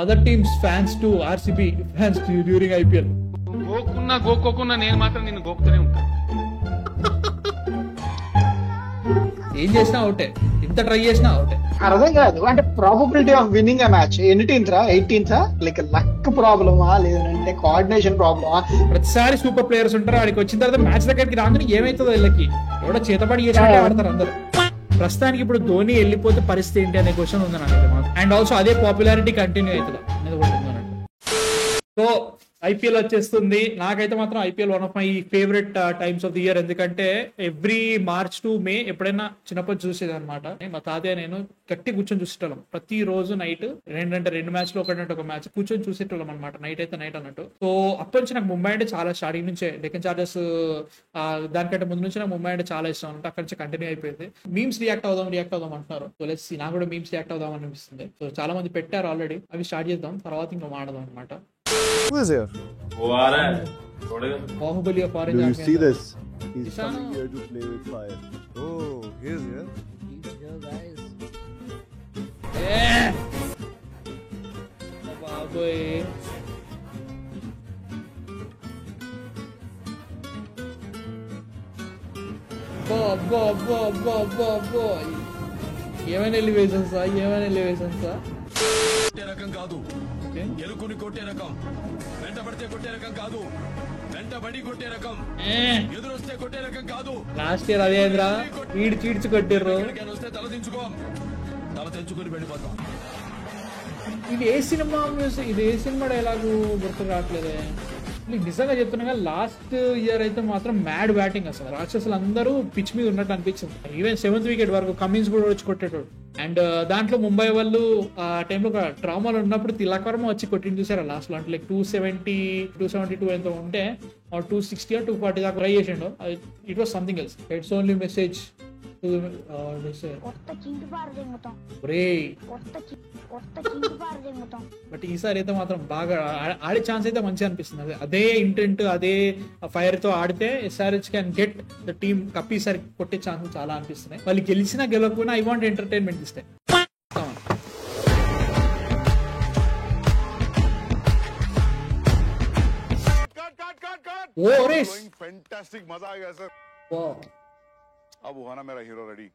Other teams fans to RCB fans during IPL. గోక్కున్నా నేను మాత్రం నిన్ను గోకుతూనే ఉంటాను. ఏం చేసినా అవుటే, ఎంత ట్రై చేసినా అవుటే. అర్థం కాదు అంటే probability of winnowing a match ఎన్ని టీమ్స్ రా? 18th లైక్ లక్ ప్రాబ్లమా లేదంటే కోఆర్డినేషన్ ప్రాబ్లమా? ప్రతిసారి సూపర్ ప్లేయర్స్ ఉంటారు, ఆడికి వచ్చిన తర్వాత మ్యాచ్ దగ్గరికి రాగానే ఏమైతుందో వీళ్ళకి ఎవడో చేతబడి చేసినట్టే ఆడతారు అందరు. ప్రస్తుతానికి ఇప్పుడు ధోని వెళ్ళిపోతే పరిస్థితి ఏంటి అనే క్వశ్చన్ ఉంది నాకు. అండ్ ఆల్సో అదే పాపులారిటీ కంటిన్యూ అవుతుంది అనేది ఒకటి ఉందన్నట్టు. సో ఐపీఎల్ వచ్చేస్తుంది. నాకైతే మాత్రం IPL one of my favourite times of the year. ఎందుకంటే ఎవ్రీ మార్చ్ టు మే ఎప్పుడైనా చిన్నప్పటి చూసేది అనమాట. మా తాతయ్య నేను గట్టి కూర్చొని చూసేటోళ్ళం ప్రతి రోజు నైట్. రెండు మ్యాచ్లు ఒకటంటే ఒక మ్యాచ్ కూర్చొని చూసేటోళ్ళం అనమాట, నైట్ అయితే నైట్ అన్నట్టు. సో అప్పటి నుంచి నాకు ముంబై అంటే చాలా స్టార్టింగ్ నుంచే, డెక్కన్ చార్జర్స్ దానికంటే ముందు నుంచి నాకు ముంబై అంటే చాలా ఇష్టం అనమాట. అక్కడి నుంచి కంటిన్యూ అయిపోయింది. మీమ్స్ రియాక్ట్ అవుదాం అంటున్నారు. సో లెట్స్ సీ, నాకు కూడా మీమ్స్ రియాక్ట్ అవుదాం అనిపిస్తుంది. సో చాలా మంది పెట్టారు ఆల్రెడీ, అవి స్టార్ట్ చేద్దాం, తర్వాత ఇంకా మాడదాం అనమాట. Who is here? Bahubali of Orange. Do you see this? He's Ishana. coming here to play with fire. Oh, he's here. He's here, guys. Yeah. Baboy. Boy. ఏమైనా ఎలివేషన్సా? కొట్టే రకం కాదు, ఎరుకుని కొట్టే రకం. వెంటబడితే కొట్టే రకం కాదు, వెంటబడి కొట్టే రకం. ఎదురొస్తే కొట్టే రకం కాదు. లాస్ట్ ఇయర్ అదేంద్రా చీడ్చి కొట్టిర్రు. వస్తే తల దించుకో, తల తెంచుకొని వెళ్ళిపోతాం. ఇది ఏ సినిమా మ్యూజిక్, ఇది ఏ సినిమా డైలాగు గుర్తు రావట్లేదే. నిజంగా చెప్తున్నా, లాస్ట్ ఇయర్ అయితే మాత్రం మ్యాడ్ బ్యాటింగ్. అసలు రాక్షసులు అందరూ పిచ్ మీద ఉన్నట్టు అనిపించింది. ఈవెన్ 7th వికెట్ వరకు కమిన్స్ కూడా వచ్చి కొట్టేటోడు. అండ్ దాంట్లో ముంబై వాళ్ళు ఆ టైంలో ఒక డ్రామాలో ఉన్నప్పుడు తిలక్ వర్మ వచ్చి కొట్టింది చూసారా లాస్ట్ లో. అంటే లైక్ 272 ఎంతో ఉంటే 260 or 240 దాకా ట్రై చేసిండు. It was something else. It's only message but ఈసారి అయితే మాత్రం బాగా ఆడే ఛాన్స్ అయితే మంచిగా అనిపిస్తుంది. అదే ఇంటెంట్, అదే ఫైర్ తో ఆడితే SRH can get the team cup. ఈసారి కొట్టే ఛాన్స్ చాలా అనిపిస్తున్నాయి. వాళ్ళు గెలిచినా గెలవకపోయినా ఐ వాంట్ ఎంటర్టైన్మెంట్ ఇస్తే. ఓ రేస్ फैंटास्टिक, मजा आ गया सर. अब हुआ ना मेरा हीरो रेडी.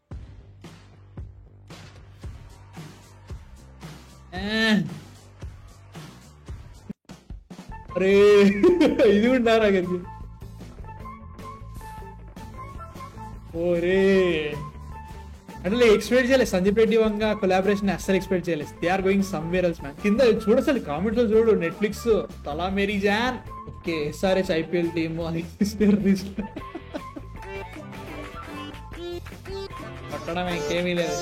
అరే ఇది ఉండారా గది. ఓరే అంటే ఎక్స్పెక్ట్ చేయలేదు సందీప్ రెడ్డి వంగ కొలాబరేషన్ అస్సలు ఎక్స్పెక్ట్ చేయలేదు. They are going somewhere else man. కింద చూడు అసలు కామెంట్ లో చూడు, నెట్ఫ్లిక్స్ తలా మేరీ జాన్. ఓకే ఎస్ఆర్హెచ్ ఐపీఎల్ టీమ్ అది పట్టడం ఇంకేమీ లేదు.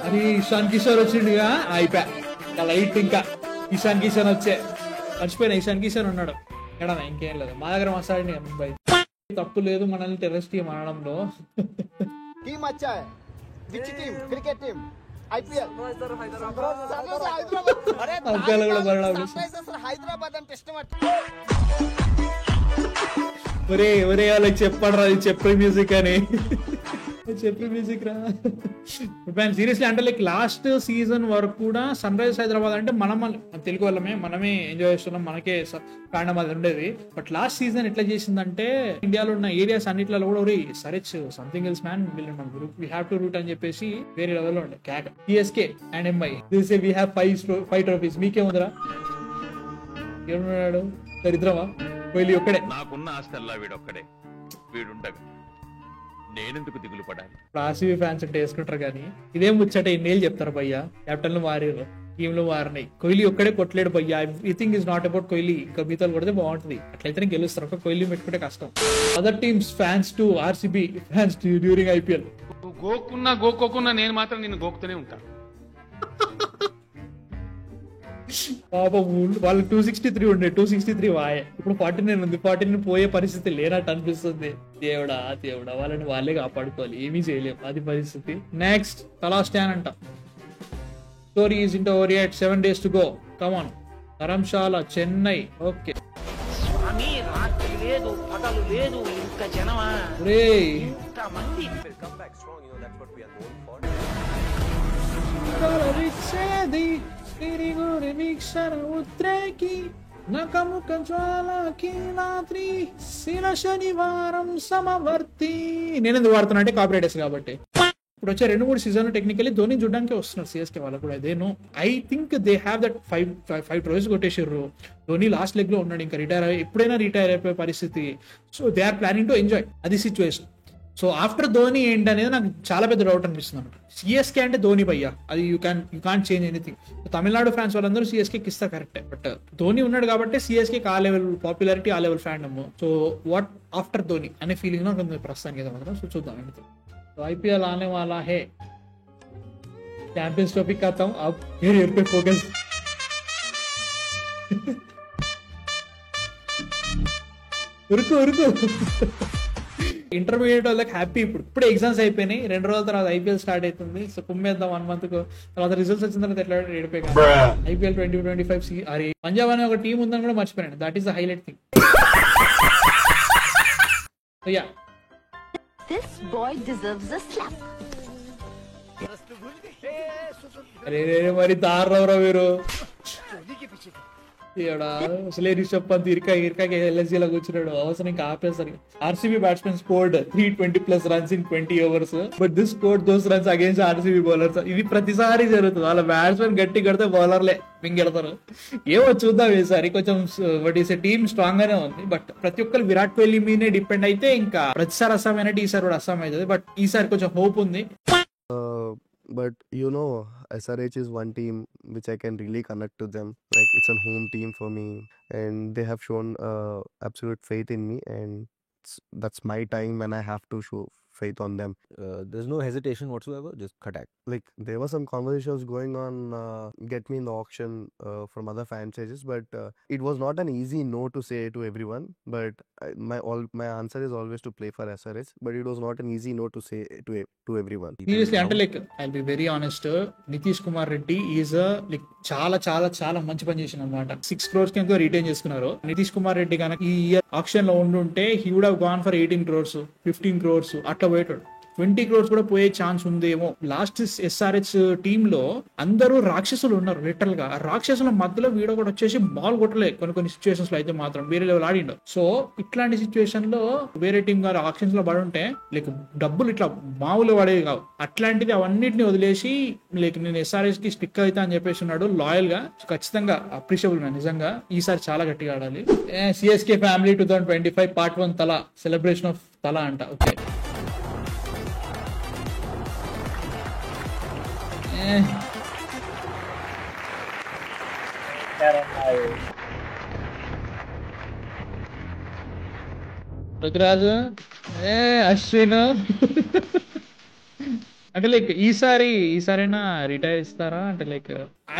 అది ఇషాన్ కిషోర్ వచ్చిండుగా అయిపోయా ఇంకా లైట్. ఇంకా ఇషాన్ కిషోర్ మర్చిపోయినా ఇషాన్ కిషోర్ ఉన్నాడు ఎక్కడ. ఇంకేం లేదు, మా దగ్గర మాట్లాడి ముంబై తప్పు లేదు మనల్ని టెర్రరిస్ట్ టీం అనడంలో. टीम अच्छा है, which team? Cricket team, IPL. Hyderabad అంటే ఇష్టం. ఒరే వాళ్ళకి చెప్పడరా, చెప్పే మ్యూజిక్ అని. చెప్పే మ్యూజిక్ రా సీరియస్లీ. అంటే లైక్ లాస్ట్ సీజన్ వరకు కూడా సన్ రైజర్స్ హైదరాబాద్ అంటే మనం తెలుగు వాళ్ళమే, మనమే ఎంజాయ్ చేస్తున్నాం, మనకే కారణం అది ఉండేది. బట్ లాస్ట్ సీజన్ ఎట్లా చేసిందంటే ఇండియాలో ఉన్న ఏరియాస్ అన్నిట్లలో కూడా search something else man, we have to root అని చెప్పేసి వేరే లెవెల్లో ఉండే. క్యాక్ TSK and MI this we have 5 trophies. మీకేముందిరా? ఏమన్నాడు దరిద్రమా? కోహ్లీ ఒక్కడే. నాకున్న ఆస్తల్లా వీడొక్కడే, వీడుండగా నేనెందుకు దిగులు పడాలి? ఆర్సీబీ ఫ్యాన్స్ అంటే వేసుకుంటారు కానీ ఇదేం ముచ్చట ఎన్నేళ్ళు చెప్తారు భయ్యా. కెప్టెన్లు మారారు, టీంలు మారినాయి, కోహ్లీ ఒక్కడే కొట్టలేడు భయ్యా. Everything is not about Kohli. ఇంకా మిగతా కొడితే బాగుంటుంది, అట్లయితేనే గెలుస్తారు. ఒక కోహ్లీ పెట్టుకుంటే కష్టం. Other teams fans to RCB fans during IPL. గోక్కున్నా నేను మాత్రం నిన్ను గోకుతూనే ఉంటాను. పాపం వాళ్ళు 263 ఉండే, 263 వాయే. ఇప్పుడు 49 ఉంది. 49 పోయే పరిస్థితి లేనట్టు అనిపిస్తుంది. దేవుడా వాళ్ళని వాళ్ళే కాపాడుకోవాలి, ఏమీ చేయలేము, అది పరిస్థితి. నెక్స్ట్ తలా స్టాన్ అంట. Story is into over yet 7 days to go. Come on. Dharamshala, Chennai. Okay స్వామి, రాత్రి లేదు పగలు లేదు, ఇంకా జనమా రే. మంది. Gotta reach it. ది సిరిగురి వీక్షణ ఉద్రేకి నకముక జ్వాలకి రాత్రి శిల శనివారం సమవర్తి. నేను ఎందుకు వాడుతున్నా అంటే కాపీరైటర్స్ కాబట్టి. ఇప్పుడు వచ్చే 2-3 సీజన్లు టెక్నికలీ ధోని చూడడానికి వస్తున్నారు సిఎస్కే వాళ్ళు కూడా. They know, I think they have that 5 trophies కొట్టేసారు. ధోని లాస్ట్ లెగ్ లో ఉన్నాడు, ఇంకా ఎప్పుడైనా రిటైర్ అయిపోయే పరిస్థితి. So they are planning to enjoy, అది సిచ్యువేషన్. సో ఆఫ్టర్ ధోని ఏంటి అనేది నాకు చాలా పెద్ద డౌట్ అనిపిస్తుంది. సిఎస్కే అంటే ధోని భయ్యా, అది you can't change anything. Tamil Nadu fans వాళ్ళందరూ సిఎస్కేకి ఇస్తారు కరెక్టే, బట్ ధోని ఉన్నాడు కాబట్టి సిఎస్కే ఆ లెవెల్ పాపులారిటీ, ఆ level fandom. So what after Dhoni అనే ఫీలింగ్ నాకు ఉంది ప్రస్తుతానికి అయితే మాత్రం. సో చూద్దాం ఏంటి. तो आईपीएल आने वाला है, चैंपियंस ट्रॉफी खाता हूँ, अब करियर पे फोकस. ఉరుకు ఇంటర్మీడియట్ వాళ్ళకి హ్యాపీ. ఇప్పుడు ఎగ్జామ్స్ అయిపోయినాయి, 2 రోజుల తర్వాత ఐపీఎల్ స్టార్ట్ అవుతుంది. సో కుమ్మేద్దాం 1 month తర్వాత రిజల్ట్స్ వచ్చిన తర్వాత ఎట్లా ఏడిపోయి ఐపీఎల్ 2025 అరే పంజాబ్ అనే ఒక టీం ఉందని కూడా మర్చిపోయాను. That is the highlight thing. So yeah, This boy deserves a slap. అరే మరి దారుణంరా మీరు. అసలే రిషబ్ పంత్ ఇరకా ఎల్ఎస్జీలో కూర్చున్నాడు, అవసరం ఇంకా ఆపేసరి. RCB batsmen scored 320+ runs in 20 overs, but this scored those runs against RCB bowlers. ఇది ప్రతిసారి జరుగుతుంది. వాళ్ళ బ్యాట్స్మెన్ గట్టి కడితే బౌలర్లే మింగెడతారు. ఏమో చూద్దాం ఈసారి. కొంచెం టీమ్ స్ట్రాంగ్ గానే ఉంది, బట్ ప్రతి ఒక్కరు విరాట్ కోహ్లీ మీదే డిపెండ్ అయితే ఇంకా ప్రతిసారి అస్సాం అయినట్టు ఈసారి కూడా అస్సాం అవుతుంది. బట్ ఈసారి కొంచెం హోప్ ఉంది. But you know, SRH is one team which I can really connect to them. Like it's a home team for me, and they have shown absolute faith in me, and that's my time when I have to show faith on them. There's no hesitation whatsoever, just attack. Like there were some conversations going on, get me in the auction from other franchises, but it was not an easy no to say to everyone. But my answer is always to play for SRH, but it was not an easy no to say to everyone. Seriously, అంటే like I'll be very honest, Nitish Kumar Reddy is like చాలా చాలా చాలా మంచి పని చేసిన అనమాట. 6 crores కి ఎంతో రిటైన్ చేసుకున్నారు. నితీష్ కుమార్ రెడ్డి కనుక ఈ ఇయర్ ఆప్షన్ లో ఉండుంటే he would have gone for 18 crores, 15 crores అట్లా పోయేటాడు. 20 crores కూడా పోయే ఛాన్స్ ఉందేమో. లాస్ట్ ఎస్ఆర్హెచ్ టీమ్ లో అందరూ రాక్షసులు ఉన్నారు లిటరల్ గా. ఆ రాక్షసుల మధ్యలో వీడో కూడా వచ్చేసి బాల్ కొట్టలే కొన్ని సిచ్యువేషన్స్ లో అయితే మాత్రం వేరే లెవెల్ ఆడిండు. సో ఇట్లాంటి సిచ్యువేషన్ లో వేరే టీం గారు ఆక్షన్స్ లో పడి ఉంటే లైక్ డబ్బులు ఇట్లా మామూలు పడేవి కావు. అట్లాంటిది అవన్నిటిని వదిలేసి లైక్ నేను ఎస్ఆర్హెచ్ కి స్టిక్ అవుతా అని చెప్పేసి ఉన్నాడు లాయల్ గా. ఖచ్చితంగా అప్రిషియబుల్ మ్యాన్. నిజంగా ఈసారి చాలా గట్టిగా ఆడాలి. సిఎస్కే ఫ్యామిలీ 2025 Part 1 తలా సెలబ్రేషన్ ఆఫ్ తలా అంట. ఓకే, రుతురాజు అశ్విన్ అంటే లైక్ ఈసారైనా రిటైర్ ఇస్తారా అంటే like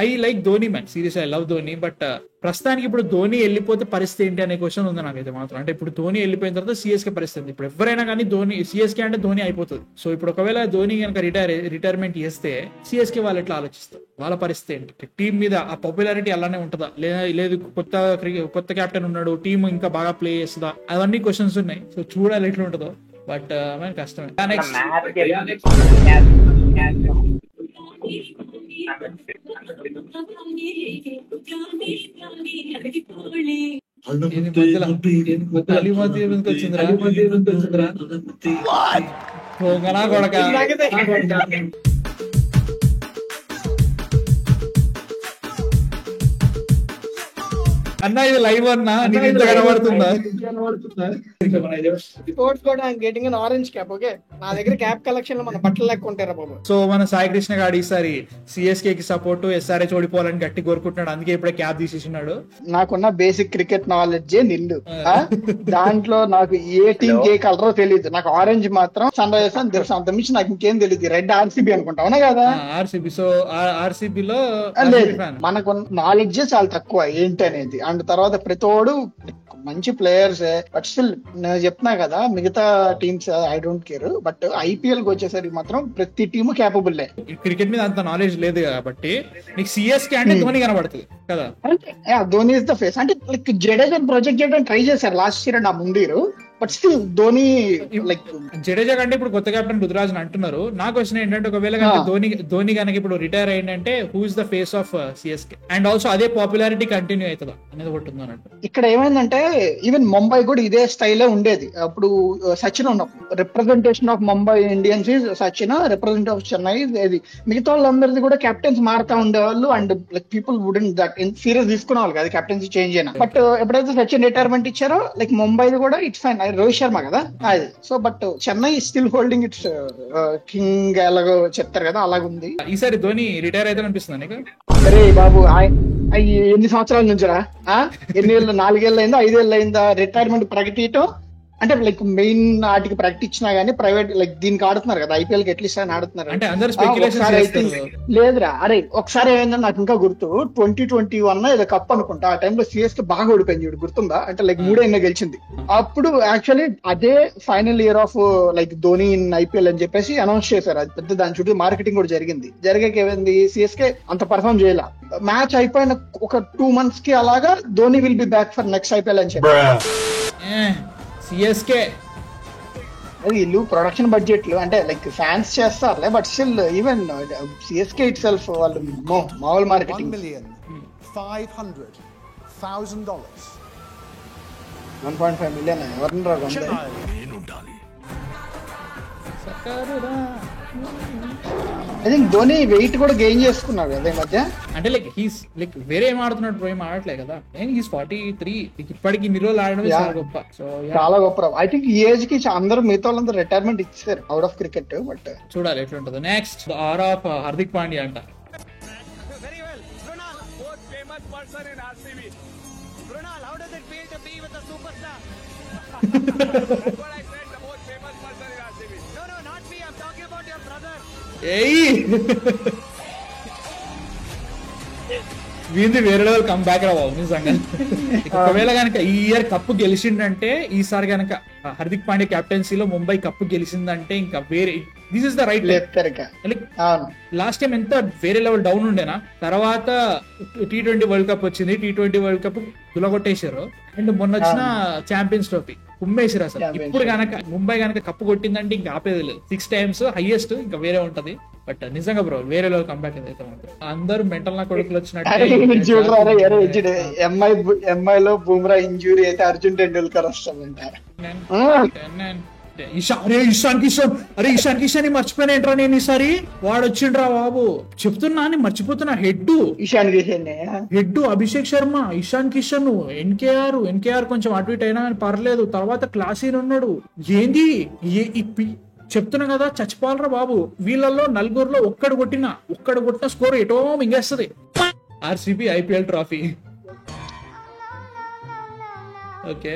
I like Dhoni man. Serious I love Dhoni. But ప్రస్తుతానికి ఇప్పుడు ధోని వెళ్ళిపోతే పరిస్థితి ఏంటి అనే క్వశ్చన్ ఉంది నాకైతే మాత్రం. అంటే ఇప్పుడు ధోని వెళ్ళిపోయిన తర్వాత సిఎస్కే పరిస్థితి. ఇప్పుడు ఎవరైనా కానీ ధోని సిఎస్కే అంటే ధోని అయిపోతుంది. సో ఇప్పుడు ఒకవేళ ధోని కనుక రిటైర్మెంట్ చేస్తే సిఎస్కే వాళ్ళు ఎట్లా ఆలోచిస్తారు, వాళ్ళ పరిస్థితి ఏంటి, టీం మీద ఆ పాపులారిటీ అలానే ఉంటుందా, లేదు కొత్త కెప్టెన్ ఉన్నాడు, టీం ఇంకా బాగా ప్లే చేస్తుందా, అవన్నీ క్వశ్చన్స్ ఉన్నాయి. సో చూడాలి ఎట్లా ఉంటుందో. బట్ కష్టమే. వచ్చిందిరా కొడక. అన్నా ఇది లైవ్ అన్నా, నీకు ఇంత కనబడుతుందా? స్పోర్ట్స్ కూడా getting an orange cap. Okay, నా దగ్గర క్యాప్ కలెక్షన్ లో మన బట్టలు లెక్క ఉంటారా బాబు. సో మన సాయి కృష్ణ గారు ఈసారి సిఎస్కే కి సపోర్ట్, ఎస్ఆర్హెచ్ ఓడిపోవాలని గట్టి కోరుకుంటున్నాడు. అందుకే ఇప్పుడే క్యాప్ తీసేసినాడు. నాకున్న బేసిక్ క్రికెట్ నాలెడ్జ్ నిల్లు. దాంట్లో నాకు ఏ టీం ఏ కలరో తెలియదు. నాకు ఆరెంజ్ మాత్రం సన్ రైజర్స్ అని తెలుసు, అంత మించి నాకు ఇంకేం తెలియదు. రెడ్ ఆర్సీబీ అనుకుంటా, అవునా కదా? ఆర్సీబీ. సో ఆర్సీబీలో మనకు నాలెడ్జ్ చాలా తక్కువ ఏంటి అనేది. అండ్ తర్వాత ప్రతోడు మంచి ప్లేయర్స్, బట్ స్టిల్ నేను చెప్తున్నా కదా, మిగతా teams I don't care. But IPL కి వచ్చేసరికి మాత్రం ప్రతి టీము క్యాపబుల్. క్రికెట్ మీద అంత నాలెడ్జ్ లేదు కాబట్టి నీకు సిఎస్కే అంటే ధోని కనబడుతుంది కదా. Dhoni is the face. అంటే జడేజా ప్రొజెక్ట్ చేయడం ట్రై చేశారు లాస్ట్ ఇయర్ అండ్ ఆ ముందు. But still Dhoni like Jadeja కంటే ఇప్పుడు కొత్త కెప్టెన్ రుతురాజ్ అంటున్నారు. నా క్వశ్చన్ ఏంటంటే ఒకవేళ ధోని కనుక ఇప్పుడు రిటైర్ అయిందంటే who is the face of CSK and also అదే పాపులారిటీ కంటిన్యూ అవుతుందా అనేది ఒకటి ఉంది అన్నట్టు. ఇక్కడ ఏమైందంటే ఈవెన్ ముంబై కూడా ఇదే స్టైలే ఉండేది. అప్పుడు సచిన్ ఉన్నప్పుడు representation of Mumbai Indians is Sachin, representative of Chennai ఇది. మిగతా వాళ్ళందరిది కూడా కెప్టెన్స్ మారుతా ఉండేవాళ్ళు and like people wouldn't that serious తీసుకునేవాళ్ళు కదా కెప్టెన్సీ చేంజ్ అయినా. బట్ ఎప్పుడైతే సచిన్ రిటైర్మెంట్ ఇచ్చారో లైక్ ముంబైది కూడా ఇట్స్ ఫైన్, రోహిత్ శర్మ కదా అది. So but Chennai still holding it's king ఎలాగో చెప్తారు కదా అలాగుంది. ఈసారి ధోని రిటైర్ అయితే అనిపిస్తుంది నీకు? అరే బాబు ఎన్ని సంవత్సరాల నుంచిరా, ఎన్ని ఏళ్ళు, 4 ఏళ్ళు అయిందా 5 ఏళ్ళు అయిందా రిటైర్మెంట్ ప్రకటించడం? అంటే లైక్ మెయిన్ ఆటికి ప్రకటించినా గానీ ప్రైవేట్ లైక్ దీనికి ఆడుతున్నారు కదా ఐపీఎల్ కి ఎట్లీస్ట్ అని ఆడుతున్నారు. లేదురా అరే ఒకసారి ఏమైందని నాకు ఇంకా గుర్తు, 2021 ఏదో కప్ అనుకుంటా. ఆ టైంలో సిఎస్కే బాగా ఓడిపోయింది చూడు, గుర్తుందా? అంటే లైక్ 3 గెలిచింది. అప్పుడు యాక్చువల్లీ అదే final year of like Dhoni in IPL అని చెప్పేసి అనౌన్స్ చేశారు. అది పెద్ద దాని చుట్టూ మార్కెటింగ్ కూడా జరిగింది. జరిగాక ఏమైంది, సిఎస్కే అంత పర్ఫార్మ్ చేయాల. మ్యాచ్ అయిపోయిన ఒక 2 months కి అలాగా Dhoni will be back for next IPL అని చెప్పి సిఎస్కే వీళ్ళు ప్రొడక్షన్ బడ్జెట్లు అంటే లైక్ ఫ్యాన్స్ చేస్తారులే, but still even CSK itself వాళ్ళు మామూలు మార్కెటింగ్. $1.5 million ఎవరిని రాదు. ఐ థింక్ ధోని వెయిట్ కూడా గెయిన్ చేసుకున్నాడు కదా ఈ మధ్య. అంటే లైక్ హీస్ లైక్ వేరే ఏం ఆడుతున్నాడు, ఏం ఆడట్లే కదా. హీస్ 43, ఇప్పటికి ఇన్ని రోజులు ఆడడం చాలా గొప్ప. సో చాలా గొప్ప. ఐ థింక్ ఈ ఏజ్ కి అందరూ మిగతా వాళ్ళందరూ రిటైర్మెంట్ ఇచ్చారు అవుట్ ఆఫ్ క్రికెట్. బట్ చూడాలి ఎట్లుంటుందో. Next heir of Hardik Pandya అంట. వీంది వేరే లెవెల్ కమ్ బ్యాక్ రా బాబు నిజంగా. ఒకవేళ కనుక ఈ ఇయర్ కప్పు గెలిచిందంటే, ఈసారి కనుక హార్దిక్ పాండ్యా కెప్టెన్సీలో ముంబై కప్పు గెలిచిందంటే ఇంకా వేరే this is the right. Last time ఎంత వేరే లెవెల్ డౌన్ ఉండేనా, తర్వాత T20 వరల్డ్ కప్ వచ్చింది. T20 world cup దులగొట్టేశారు. అండ్ మొన్న వచ్చిన ఛాంపియన్స్ ట్రోఫీ కుమ్మేసారు అసలు. ఇప్పుడు కనుక ముంబై కనుక కప్పు కొట్టిందంటే ఇంకా ఆపేది లేదు. 6 times హైయెస్ట్, ఇంకా వేరే ఉంటది. బట్ నిజంగా బ్రో వేరే లెవెల్ కంబ్యాక్ అయితే అందరూ మెంటల్ నా కొడుకులు వచ్చినట్టు. ఎంఐలో బుమ్రా ఇంజూరీ అయితే అర్జున్ టెండూల్కర్ వస్తాడంట. ఇషాన్ కిషన్ మర్చిపోయిన ఏంట్రా నేను ఈసారి. వాడు వచ్చిండ్రా బాబు, చెప్తున్నా అని మర్చిపోతున్నా. హెడ్ అభిషేక్ శర్మ, ఇషాన్ కిషన్, ఎన్కేఆర్ కొంచెం అటు ఇటు అయినా పర్లేదు. తర్వాత క్లాసీన్ ఉన్నాడు. ఏంది చెప్తున్నా కదా, చచ్చిపోవాలరా బాబు. వీళ్ళల్లో 4 ఒక్కడు కొట్టిన స్కోర్ ఎటో మింగేస్తుంది. RCB IPL trophy. ఓకే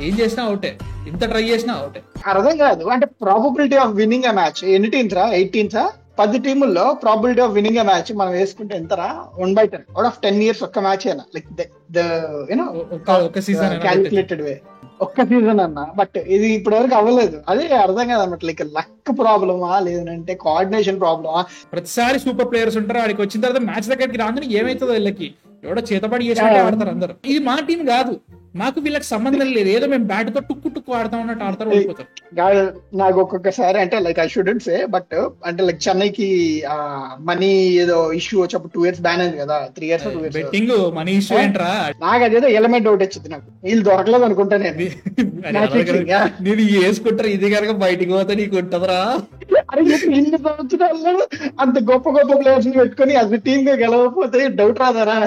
ఏం చేసినా అవుటే, ఇంత ట్రై చేసినా అవుటే. అర్థం కాదు అంటే probability of winning a match ఎన్ని టీమ్స్ రా? 8 teams 10 టీముల్లో probability of winning a match మనం వేసుకుంటే ఎంతరా? 1/10 అవుట్ ఆఫ్ 10 years ఒక్క మ్యాచ్ అయినా లైక్ ఒక సీజన్ క్యాలిక్యులేటెడ్ వే ఒక్క సీజన్ అన్నా. బట్ ఇది ఇప్పటి వరకు అవ్వలేదు. అదే అర్థం కాదన్నమాట. లైక్ లక్ ప్రాబ్లమా లేదంటే కోఆర్డినేషన్ ప్రాబ్లమా? ప్రతిసారి సూపర్ ప్లేయర్స్ ఉంటారు, ఆడికి వచ్చిన తర్వాత మ్యాచ్ దగ్గరికి రాగానే ఏమైతుందో వీళ్ళకి ఎవడో చేతబడి చేసినట్టే ఆడతారు అందరు. ఇది మా టీం కాదు, మాకు వీళ్ళకి సంబంధం లేదు, ఏదో మేము బ్యాట్ తో టుక్కు ఆడతాం అన్నట్టు ఆడతారు, ఓడిపోతారు. నాకు ఒక్కొక్కసారి అంటే like I shouldn't say but అంటే లైక్ చెన్నైకి మనీ ఏదో ఇష్యూ వచ్చి 2 years బ్యాన్ అయింది కదా, 3 years బెట్టింగ్ మనీ ఇష్యూ ఏంట్రా? నాకు అదేదో ఎలిమెంట్ అవుట్ వచ్చింది. నాకు వీళ్ళు దొరకలేదు అనుకుంటా. నేను వేసుకుంటారు, ఇది కనుక బయటికి పోతే నీకు ఉంటదరా. అరే ఇన్ని సంవత్సరాలు అంత గొప్ప ప్లేయర్స్ ని పెట్టుకుని అది టీమ్ గా గెలవకపోతే doubt రాదారా?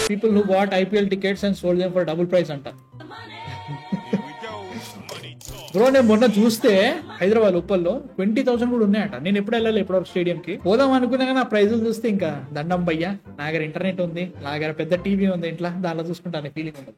People who bought IPL tickets and sold them for double price అంట. బ్రో నేను మొన్న చూస్తే హైదరాబాద్ ఉప్పల్లో 20,000 కూడా ఉన్నాయంట. నేను ఎప్పుడు వెళ్ళాలి ఎప్పుడు స్టేడియం కి పోదాం అనుకున్నా కానీ ఆ ప్రైజులు చూస్తే ఇంకా దండం భయ్యా. నా దగ్గర ఇంటర్నెట్ ఉంది, నా దగ్గర పెద్ద టీవీ ఉంది ఇంట్లో, దానిలో చూసుకుంటాను ఫీలింగ్ ఉంది.